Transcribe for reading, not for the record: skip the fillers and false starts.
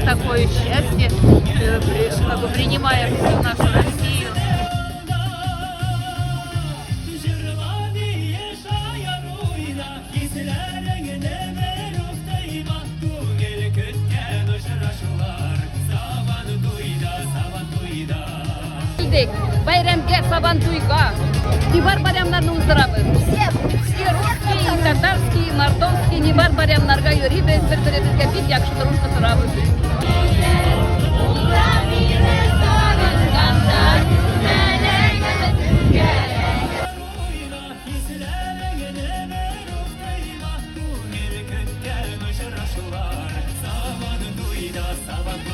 такое счастье, как бы принимая всю нашу Россию. Bayramga, Sabantuyga, Небар bayramlarni o'zdiramiz. Все русские, татарские, мордовские, Небар bayramlarga yuribmiz, bir-birimizga bit yaxshi turmushda turamiz. Savan